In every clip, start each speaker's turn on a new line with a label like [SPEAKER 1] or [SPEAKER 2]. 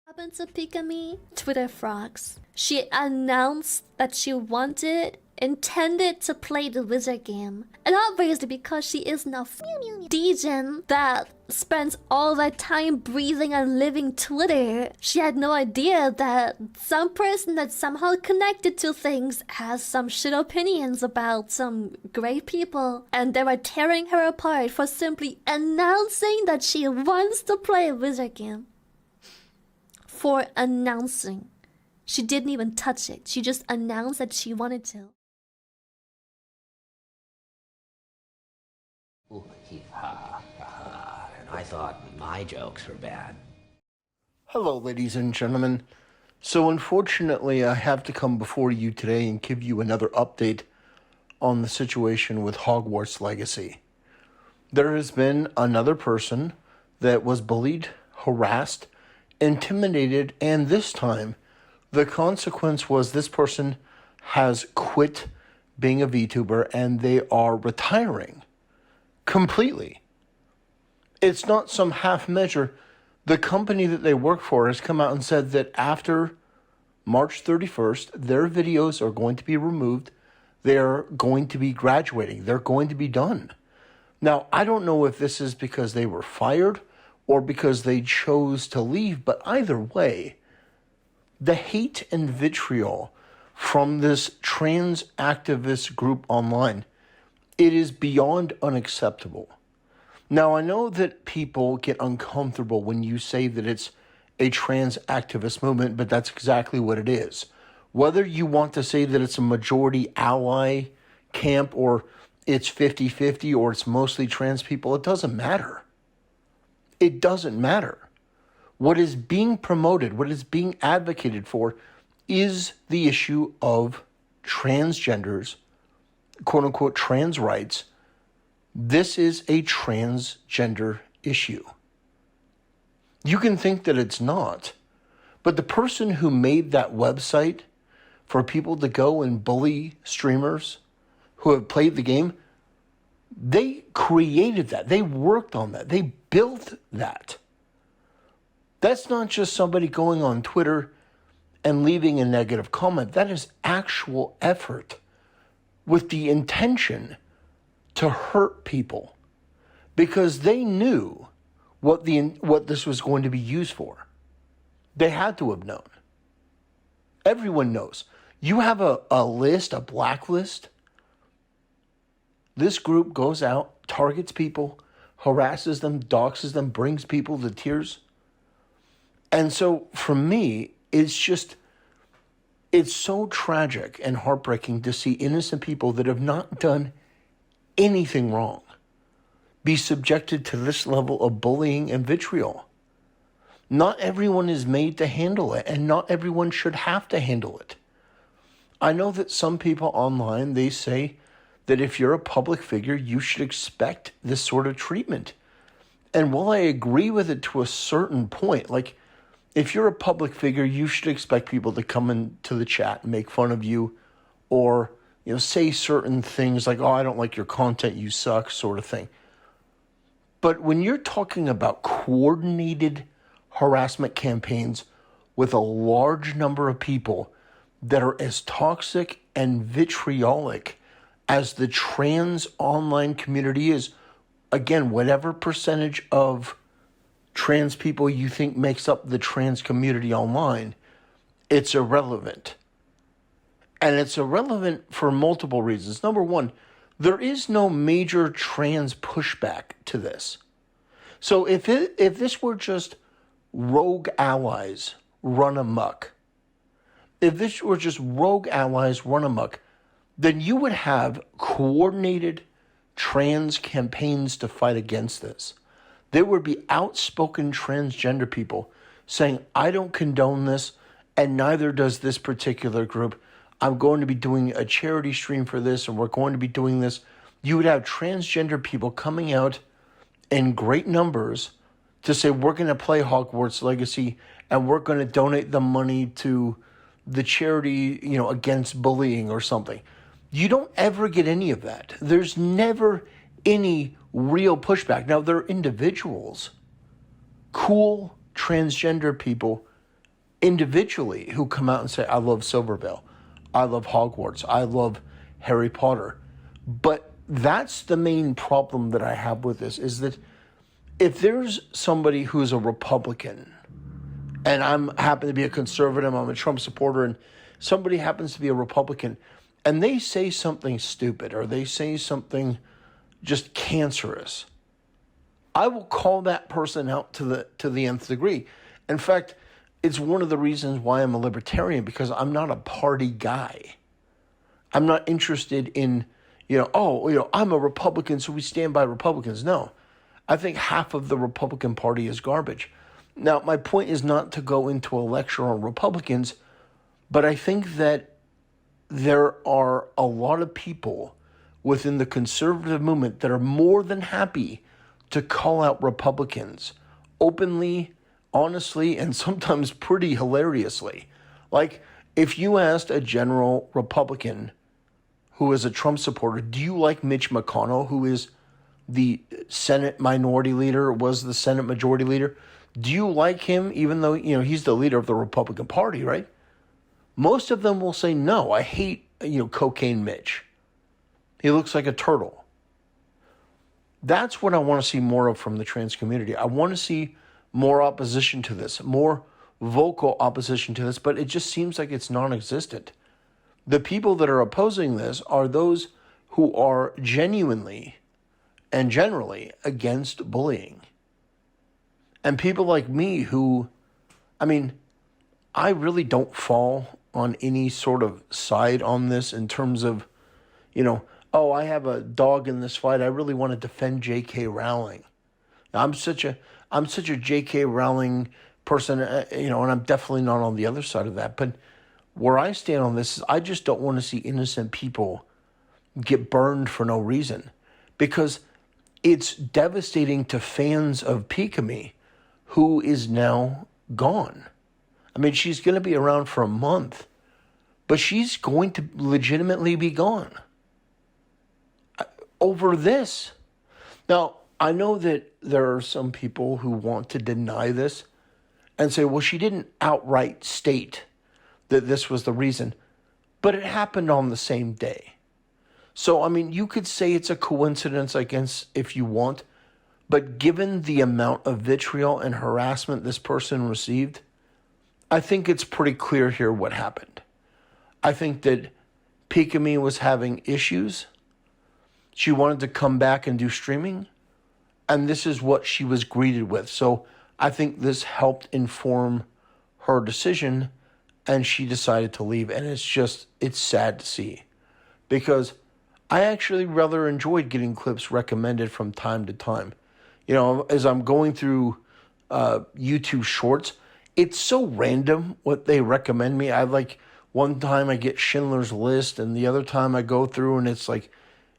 [SPEAKER 1] Happened to Pikamee? Twitter frogs. She announced that she intended to play the wizard game. And obviously because she is now degen that spends all that time breathing and living Twitter, she had no idea that some person that's somehow connected to things has some shit opinions about some great people. And they were tearing her apart for simply announcing that she wants to play a wizard game. For announcing. She didn't even touch it. She just announced that she wanted to.
[SPEAKER 2] Ooh, ha, ha, and I thought my jokes were bad.
[SPEAKER 3] Hello, ladies and gentlemen. So unfortunately, I have to come before you today and give you another update on the situation with Hogwarts Legacy. There has been another person that was bullied, harassed, intimidated, and this time the consequence was this person has quit being a VTuber and they are retiring completely. It's not some half measure. The company that they work for has come out and said that after March 31st, their videos are going to be removed. They're going to be graduating. They're going to be done. Now, I don't know if this is because they were fired or because they chose to leave, but either way, the hate and vitriol from this trans activist group online, it is beyond unacceptable. Now, I know that people get uncomfortable when you say that it's a trans activist movement, but that's exactly what it is. Whether you want to say that it's a majority ally camp or it's 50-50 or it's mostly trans people, it doesn't matter. It doesn't matter. What is being promoted, what is being advocated for is the issue of transgenders, quote-unquote trans rights. This is a transgender issue. You can think that it's not, but the person who made that website for people to go and bully streamers who have played the game, they created that. They worked on that. They built that. That's not just somebody going on Twitter and leaving a negative comment. That is actual effort with the intention to hurt people because they knew what this was going to be used for. They had to have known. Everyone knows. You have a list, a blacklist. This group goes out, targets people, harasses them, doxes them, brings people to tears. And so for me, it's so tragic and heartbreaking to see innocent people that have not done anything wrong be subjected to this level of bullying and vitriol. Not everyone is made to handle it, and not everyone should have to handle it. I know that some people online, they say that if you're a public figure, you should expect this sort of treatment. And while I agree with it to a certain point, like if you're a public figure, you should expect people to come into the chat and make fun of you or, say certain things like, oh, I don't like your content, you suck, sort of thing. But when you're talking about coordinated harassment campaigns with a large number of people that are as toxic and vitriolic as the trans online community is, again, whatever percentage of trans people you think makes up the trans community online, it's irrelevant. And it's irrelevant for multiple reasons. Number one, there is no major trans pushback to this. So if this were just rogue allies run amok, then you would have coordinated trans campaigns to fight against this. There would be outspoken transgender people saying, I don't condone this, and neither does this particular group. I'm going to be doing a charity stream for this, and we're going to be doing this. You would have transgender people coming out in great numbers to say, we're going to play Hogwarts Legacy, and we're going to donate the money to the charity, against bullying or something. You don't ever get any of that. There's never any real pushback. Now, there are individuals, cool transgender people individually who come out and say, I love Silvervale, I love Hogwarts, I love Harry Potter. But that's the main problem that I have with this, is that if there's somebody who's a Republican, and I'm happen to be a conservative, I'm a Trump supporter, and somebody happens to be a Republican, and they say something stupid, or they say something just cancerous, I will call that person out to the nth degree. In fact, it's one of the reasons why I'm a libertarian, because I'm not a party guy. I'm not interested in, I'm a Republican, so we stand by Republicans. No, I think half of the Republican Party is garbage. Now, my point is not to go into a lecture on Republicans, but I think that there are a lot of people within the conservative movement that are more than happy to call out Republicans openly, honestly, and sometimes pretty hilariously. Like, if you asked a general Republican who is a Trump supporter, do you like Mitch McConnell, who is the Senate minority leader, was the Senate majority leader? Do you like him, even though, he's the leader of the Republican Party, right? Most of them will say, no, I hate, Cocaine Mitch. He looks like a turtle. That's what I want to see more of from the trans community. I want to see more opposition to this, more vocal opposition to this, but it just seems like it's non-existent. The people that are opposing this are those who are genuinely and generally against bullying. And people like me who, I really don't fall on any sort of side on this in terms of, I have a dog in this fight, I really want to defend J.K. Rowling. I'm such a J.K. Rowling person, and I'm definitely not on the other side of that. But where I stand on this is I just don't want to see innocent people get burned for no reason, because it's devastating to fans of Pikamee, who is now gone. She's going to be around for a month, but she's going to legitimately be gone over this. Now, I know that there are some people who want to deny this and say, well, she didn't outright state that this was the reason, but it happened on the same day. So, you could say it's a coincidence, I guess, if you want, but given the amount of vitriol and harassment this person received, I think it's pretty clear here what happened. I think that Pikamee was having issues. She wanted to come back and do streaming, and this is what she was greeted with. So I think this helped inform her decision, and she decided to leave. And it's sad to see, because I actually rather enjoyed getting clips recommended from time to time. As I'm going through YouTube Shorts, it's so random what they recommend me. One time I get Schindler's List, and the other time I go through and it's like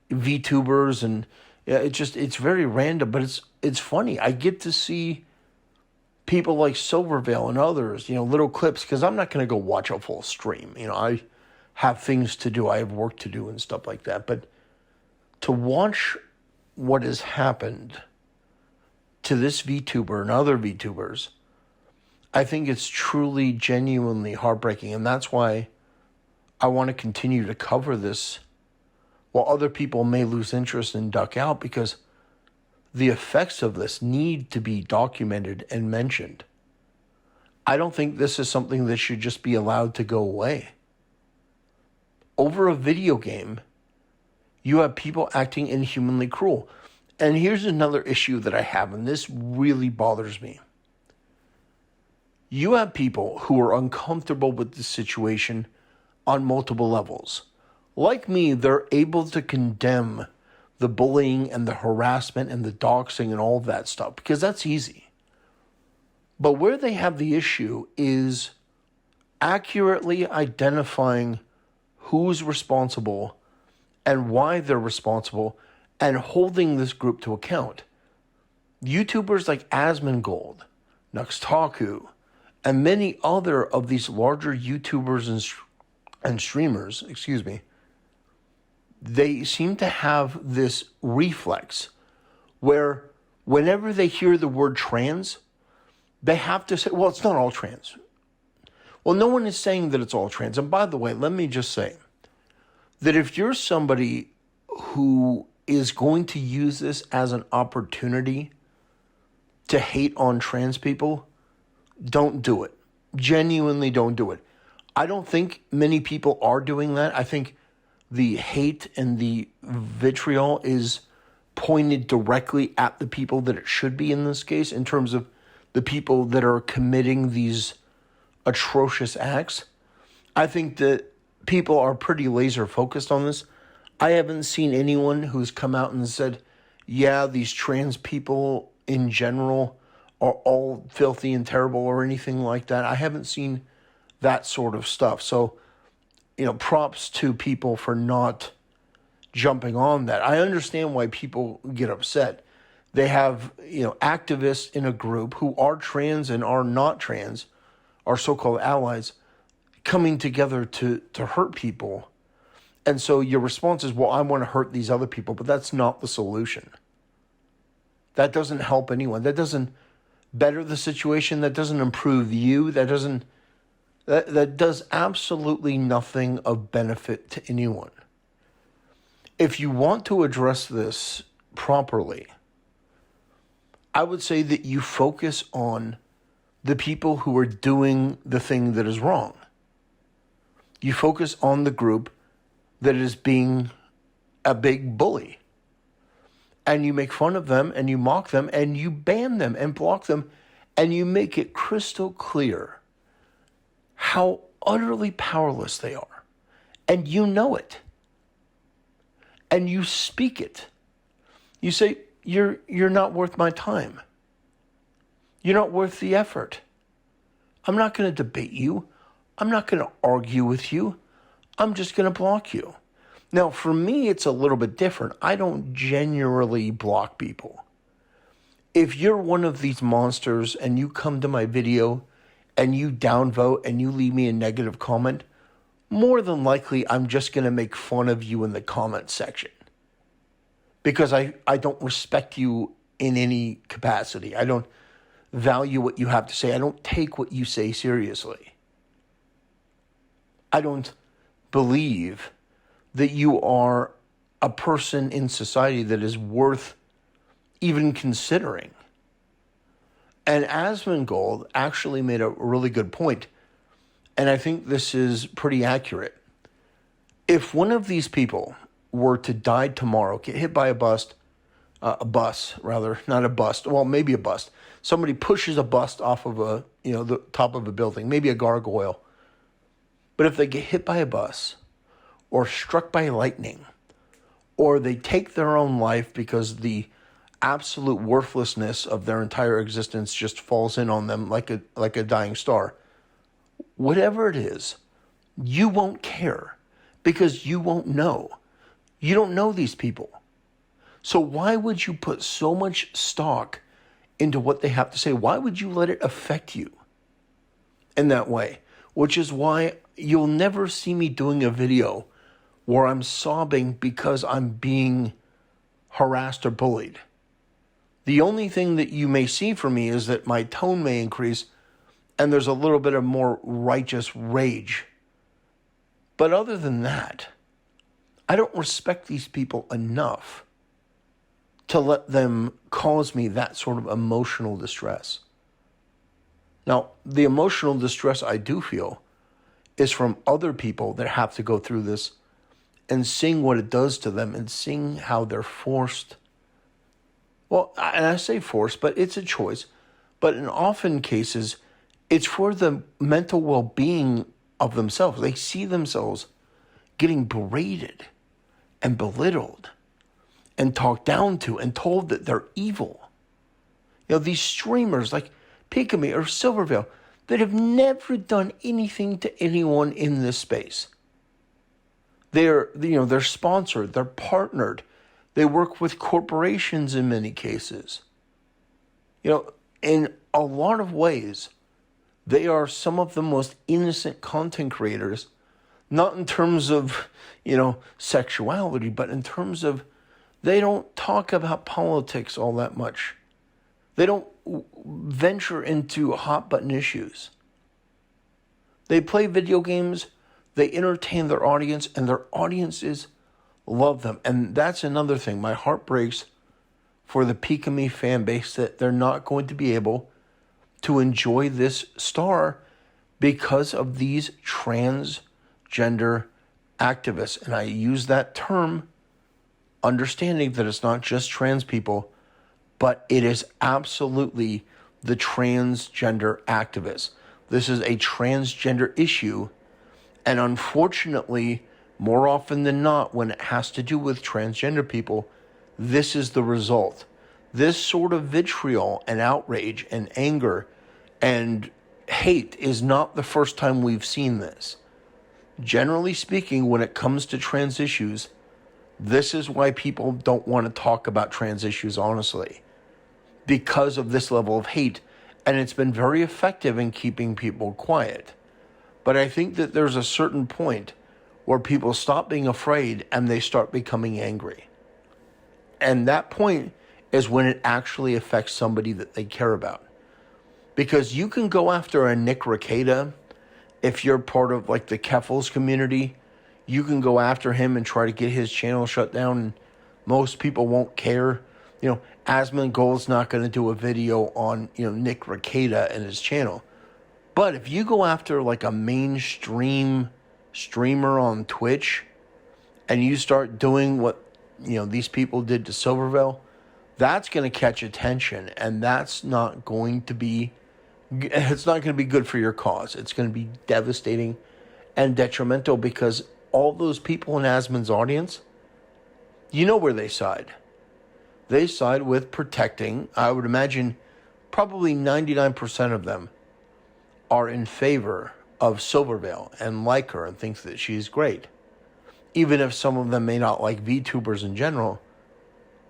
[SPEAKER 3] VTubers, and it's very random, but it's funny. I get to see people like Silvervale and others, little clips, because I'm not going to go watch a full stream. I have things to do. I have work to do and stuff like that. But to watch what has happened to this VTuber and other VTubers, I think it's truly, genuinely heartbreaking. And that's why I want to continue to cover this while other people may lose interest and duck out, because the effects of this need to be documented and mentioned. I don't think this is something that should just be allowed to go away. Over a video game, you have people acting inhumanly cruel. And here's another issue that I have, and this really bothers me. You have people who are uncomfortable with the situation on multiple levels. Like me, they're able to condemn the bullying and the harassment and the doxing and all of that stuff, because that's easy. But where they have the issue is accurately identifying who's responsible and why they're responsible, and holding this group to account. YouTubers like Asmongold, Nuxtaku, and many other of these larger YouTubers and streamers, they seem to have this reflex where whenever they hear the word trans, they have to say, well, it's not all trans. Well, no one is saying that it's all trans. And by the way, let me just say that if you're somebody who is going to use this as an opportunity to hate on trans people, don't do it. Genuinely don't do it. I don't think many people are doing that. I think the hate and the vitriol is pointed directly at the people that it should be in this case, in terms of the people that are committing these atrocious acts. I think that people are pretty laser focused on this. I haven't seen anyone who's come out and said, yeah, these trans people in general are all filthy and terrible or anything like that. I haven't seen that sort of stuff. So, props to people for not jumping on that. I understand why people get upset. They have, activists in a group who are trans and are not trans, are so-called allies, coming together to hurt people. And so your response is, well, I want to hurt these other people, but that's not the solution. That doesn't help anyone. That doesn't better the situation. That doesn't improve you. That does absolutely nothing of benefit to anyone. If you want to address this properly, I would say that you focus on the people who are doing the thing that is wrong. You focus on the group that is being a big bully. And you make fun of them, and you mock them, and you ban them and block them, and you make it crystal clear how utterly powerless they are. And you know it. And you speak it. You say, you're not worth my time. You're not worth the effort. I'm not going to debate you. I'm not going to argue with you. I'm just going to block you. Now, for me, it's a little bit different. I don't generally block people. If you're one of these monsters and you come to my video and you downvote and you leave me a negative comment, more than likely I'm just going to make fun of you in the comment section. Because I don't respect you in any capacity. I don't value what you have to say. I don't take what you say seriously. I don't believe that you are a person in society that is worth even considering. And Asmongold actually made a really good point, and I think this is pretty accurate. If one of these people were to die tomorrow, get hit by a bus, maybe a bust. Somebody pushes a bust off of the top of a building, maybe a gargoyle. But if they get hit by a bus, or struck by lightning, or they take their own life because the absolute worthlessness of their entire existence just falls in on them like a dying star, whatever it is, you won't care because you won't know. You don't know these people. So why would you put so much stock into what they have to say? Why would you let it affect you in that way? Which is why you'll never see me doing a video where I'm sobbing because I'm being harassed or bullied. The only thing that you may see from me is that my tone may increase and there's a little bit of more righteous rage. But other than that, I don't respect these people enough to let them cause me that sort of emotional distress. Now, the emotional distress I do feel is from other people that have to go through this and seeing what it does to them and seeing how they're forced. Well, and I say forced, but it's a choice. But in often cases, it's for the mental well-being of themselves. They see themselves getting berated and belittled and talked down to and told that they're evil. These streamers like Pikamee or Silvervale that have never done anything to anyone in this space. They're sponsored, they're partnered, they work with corporations in many cases. In a lot of ways, they are some of the most innocent content creators, not in terms of, sexuality, but in terms of they don't talk about politics all that much. They don't venture into hot button issues. They play video games, they entertain their audience, and their audiences love them. And that's another thing. My heart breaks for the Pikamee fan base that they're not going to be able to enjoy this star because of these transgender activists. And I use that term understanding that it's not just trans people, but it is absolutely the transgender activists. This is a transgender issue, and unfortunately, more often than not, when it has to do with transgender people, this is the result. This sort of vitriol and outrage and anger and hate is not the first time we've seen this. Generally speaking, when it comes to trans issues, this is why people don't want to talk about trans issues honestly, because of this level of hate, and it's been very effective in keeping people quiet. But I think that there's a certain point where people stop being afraid and they start becoming angry. And that point is when it actually affects somebody that they care about. Because you can go after a Nick Rekieta if you're part of like the Keffels community. You can go after him and try to get his channel shut down, and most people won't care. You know, Asmongold's not going to do a video on, Nick Rekieta and his channel. But if you go after like a mainstream streamer on Twitch and you start doing what, these people did to Silvervale, that's going to catch attention, and it's not going to be good for your cause. It's going to be devastating and detrimental, because all those people in Asmon's audience, you know where they side. They side with protecting. I would imagine probably 99% of them are in favor of Silvervale and like her and think that she's great. Even if some of them may not like VTubers in general,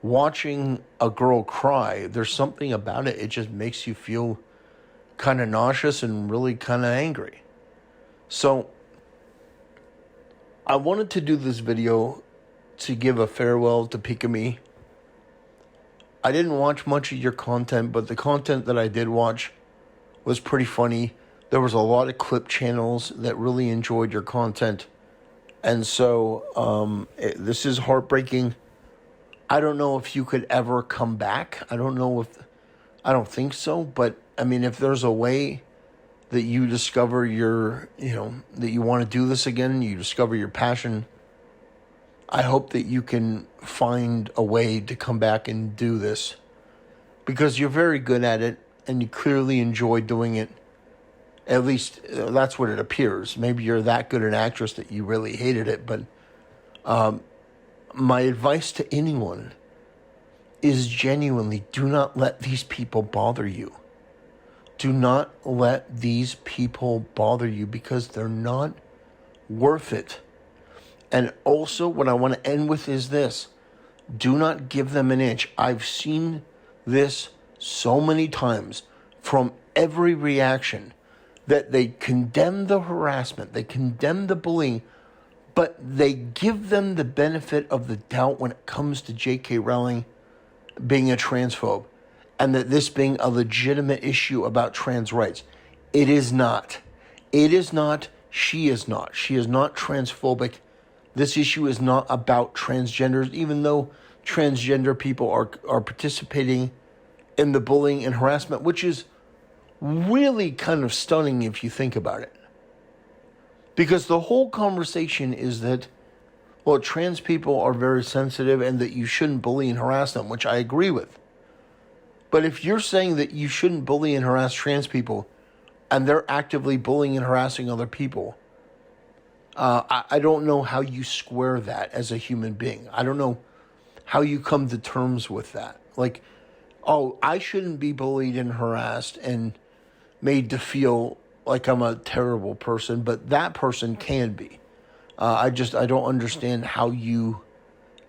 [SPEAKER 3] watching a girl cry, there's something about it. It just makes you feel kind of nauseous and really kind of angry. So I wanted to do this video to give a farewell to Pikamee. I didn't watch much of your content, but the content that I did watch was pretty funny. There was a lot of clip channels that really enjoyed your content. And so this is heartbreaking. I don't know if you could ever come back. I don't think so. But, I mean, if there's a way that you discover that you want to do this again, you discover your passion, I hope that you can find a way to come back and do this, because you're very good at it and you clearly enjoy doing it. At least that's what it appears. Maybe you're that good an actress that you really hated it. But my advice to anyone is genuinely, do not let these people bother you. Do not let these people bother you, because they're not worth it. And also, what I want to end with is this. Do not give them an inch. I've seen this so many times from every reaction, that they condemn the harassment, they condemn the bullying, but they give them the benefit of the doubt when it comes to J.K. Rowling being a transphobe, and that this being a legitimate issue about trans rights. It is not. It is not. She is not. She is not transphobic. This issue is not about transgenders, even though transgender people are participating in the bullying and harassment, which is really kind of stunning if you think about it. Because the whole conversation is that, well, trans people are very sensitive and that you shouldn't bully and harass them, which I agree with. But if you're saying that you shouldn't bully and harass trans people, and they're actively bullying and harassing other people, I don't know how you square that as a human being. I don't know how you come to terms with that. Like, oh, I shouldn't be bullied and harassed and made to feel like I'm a terrible person, but that person can be. I don't understand how you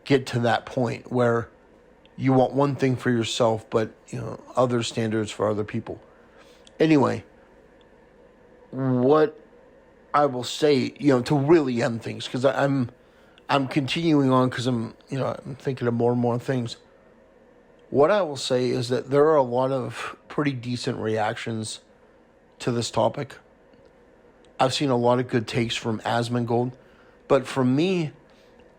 [SPEAKER 3] get to that point where you want one thing for yourself, but other standards for other people. Anyway, what I will say, to really end things, because I'm continuing on because I'm thinking of more and more things. What I will say is that there are a lot of pretty decent reactions to this topic. I've seen a lot of good takes from Asmongold. But for me,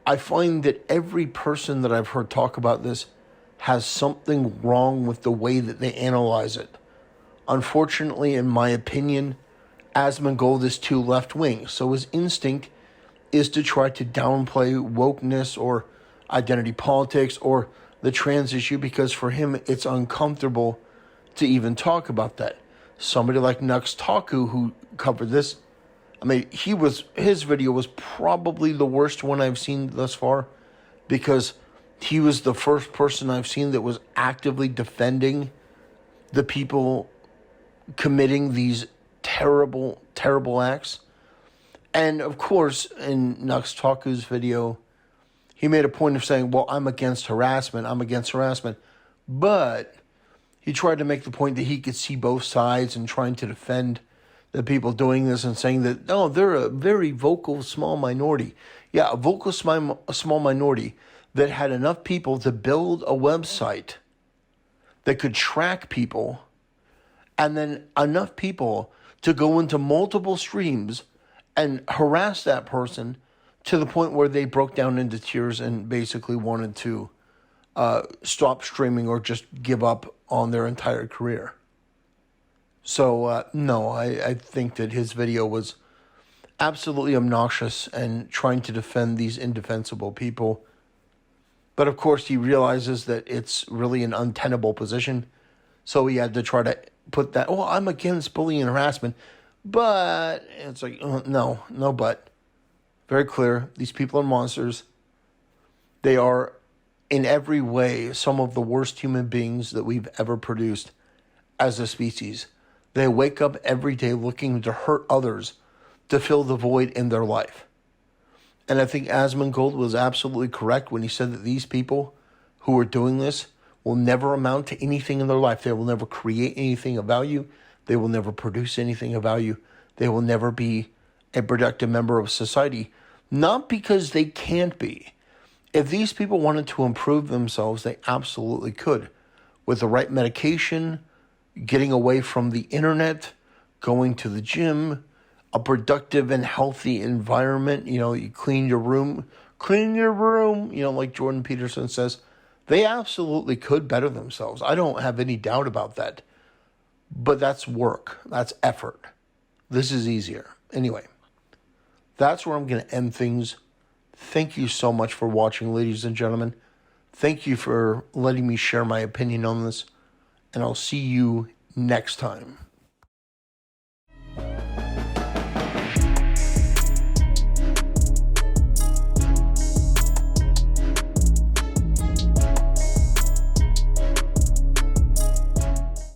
[SPEAKER 3] I find that every person that I've heard talk about this has something wrong with the way that they analyze it. Unfortunately, in my opinion, Asmongold is too left-wing, so his instinct is to try to downplay wokeness or identity politics or the trans issue because for him it's uncomfortable to even talk about that. Somebody like Nux Taku, who covered this, I mean, his video was probably the worst one I've seen thus far because he was the first person I've seen that was actively defending the people committing these terrible, terrible acts. And of course, in Nux Taku's video, he made a point of saying, well, I'm against harassment. But he tried to make the point that he could see both sides and trying to defend the people doing this and saying that, no, they're a very vocal small minority. Yeah, a vocal small minority that had enough people to build a website that could track people and then enough people to go into multiple streams and harass that person to the point where they broke down into tears and basically wanted to stop streaming or just give up on their entire career. So, no, I think that his video was absolutely obnoxious and trying to defend these indefensible people. But of course, he realizes that it's really an untenable position. So he had to try to put that, oh, I'm against bullying and harassment. But it's like, no but. Very clear, these people are monsters. They are, in every way, some of the worst human beings that we've ever produced as a species. They wake up every day looking to hurt others to fill the void in their life. And I think Asmongold was absolutely correct when he said that these people who are doing this will never amount to anything in their life. They will never create anything of value. They will never produce anything of value. They will never be a productive member of society. Not because they can't be. If these people wanted to improve themselves, they absolutely could. With the right medication, getting away from the internet, going to the gym, a productive and healthy environment, you clean your room, like Jordan Peterson says, they absolutely could better themselves. I don't have any doubt about that. But that's work. That's effort. This is easier. Anyway, that's where I'm going to end things. Thank you so much for watching, ladies and gentlemen. Thank you for letting me share my opinion on this. And I'll see you next time.